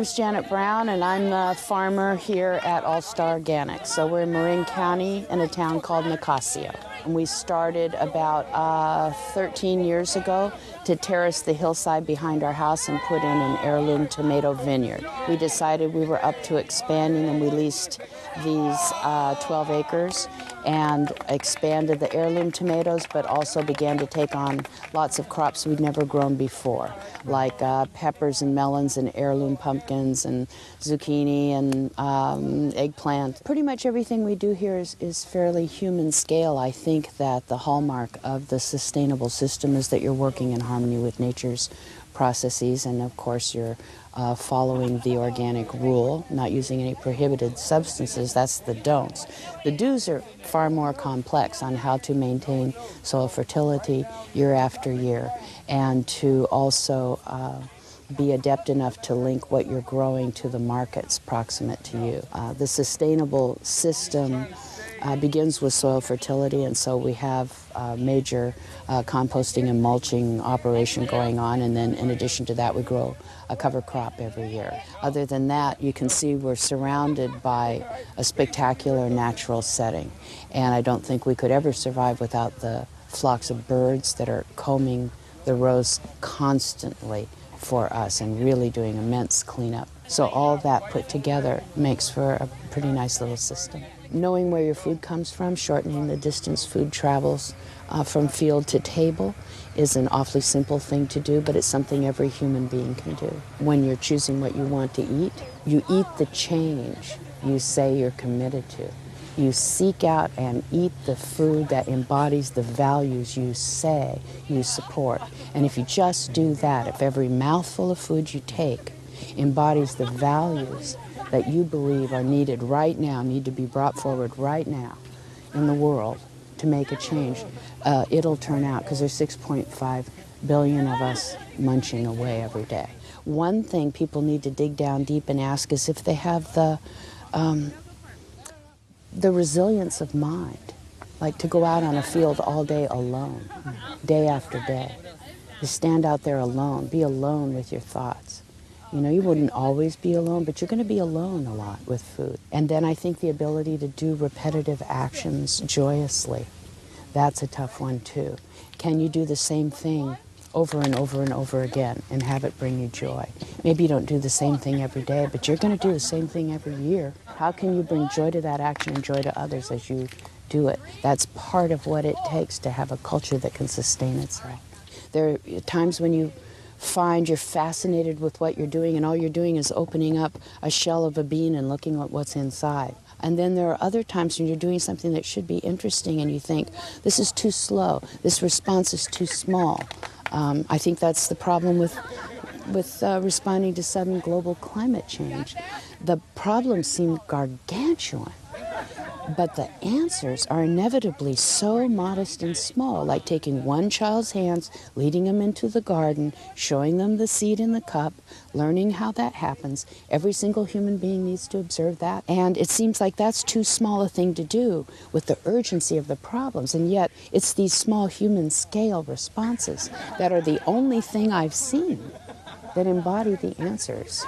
name's Janet Brown, and I'm the farmer here at Allstar Organics. So we're in Marin County in a town called Nicasio. And we started about 13 years ago to terrace the hillside behind our house and put in an heirloom tomato vineyard. We decided we were up to expanding, and we leased these 12 acres and expanded the heirloom tomatoes, but also began to take on lots of crops we'd never grown before, like peppers and melons and heirloom pumpkins and zucchini and eggplant. Pretty much everything we do here is fairly human scale. I think that the hallmark of the sustainable system is that you're working in harmony with nature's processes, and of course you're following the organic rule, not using any prohibited substances. That's the don'ts. The do's are far more complex on how to maintain soil fertility year after year, and to also be adept enough to link what you're growing to the markets proximate to you. The sustainable system begins with soil fertility, and so we have major composting and mulching operation going on, and then in addition to that we grow a cover crop every year. Other than that, you can see we're surrounded by a spectacular natural setting, and I don't think we could ever survive without the flocks of birds that are combing the rows constantly for us and really doing immense cleanup. So all that put together makes for a pretty nice little system. Knowing where your food comes from, shortening the distance food travels from field to table, is an awfully simple thing to do, but it's something every human being can do. When you're choosing what you want to eat, you eat the change you say you're committed to. You seek out and eat the food that embodies the values you say you support. And if you just do that, if every mouthful of food you take embodies the values that you believe are needed right now, need to be brought forward right now in the world to make a change, it'll turn out, because there's 6.5 billion of us munching away every day. One thing people need to dig down deep and ask is if they have the resilience of mind, like to go out on a field all day alone, day after day. You stand out there alone, be alone with your thoughts. You know, you wouldn't always be alone, but you're going to be alone a lot with food. And then I think the ability to do repetitive actions joyously, that's a tough one too. Can you do the same thing over and over and over again and have it bring you joy? Maybe you don't do the same thing every day, but you're going to do the same thing every year. How can you bring joy to that action and joy to others as you do it? That's part of what it takes to have a culture that can sustain itself. There are times when you find you're fascinated with what you're doing, and all you're doing is opening up a shell of a bean and looking at what's inside. And then there are other times when you're doing something that should be interesting and you think, this is too slow, this response is too small. I think that's the problem with responding to sudden global climate change. The problems seem gargantuan, but the answers are inevitably so modest and small, like taking one child's hands, leading them into the garden, showing them the seed in the cup, learning how that happens. Every single human being needs to observe that. And it seems like that's too small a thing to do with the urgency of the problems. And yet it's these small human scale responses that are the only thing I've seen that embody the answers.